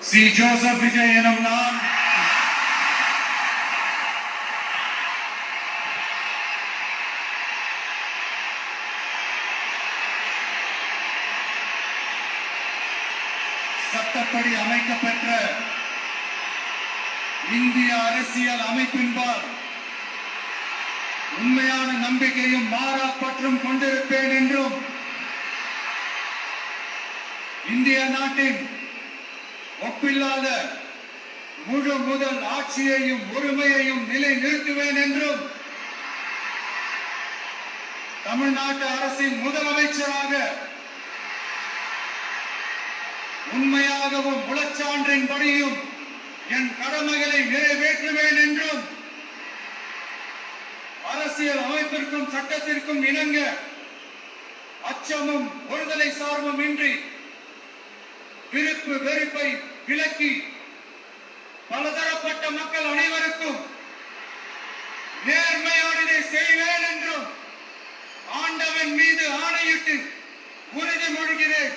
C. Joseph Vijay எனும் நான் சட்டப்படி அமைக்கப்பெற்ற இந்திய அரசியல் அமைப்பின்பால் உண்மையான நம்பிக்கையும் மாறா பற்றும் கொண்டிருப்பேன் என்றும் இந்திய நாட்டின் ஒப்பில்லாத முழு முதல் ஆட்சியையும் உரிமையையும் நிலை நிறுத்துவேன் என்றும் தமிழ்நாட்டு அரசின் முதலமைச்சராக உண்மையாகவும் உளச்சான்றின்படியும் என் கடமைகளை நிறைவேற்றுவேன் என்றும் அரசியல் அமைப்பிற்கும் சட்டத்திற்கும் இணங்க அச்சமும் ஒருதலை சார்பும் இன்றி விருப்பு வெறுப்பை விலக்கி பலதரப்பட்ட மக்கள் அனைவருக்கும் நேர்மையானதை செய்வேன் என்றும் ஆண்டவன் மீது ஆணையிட்டு உறுதிமொழிகிறேன்.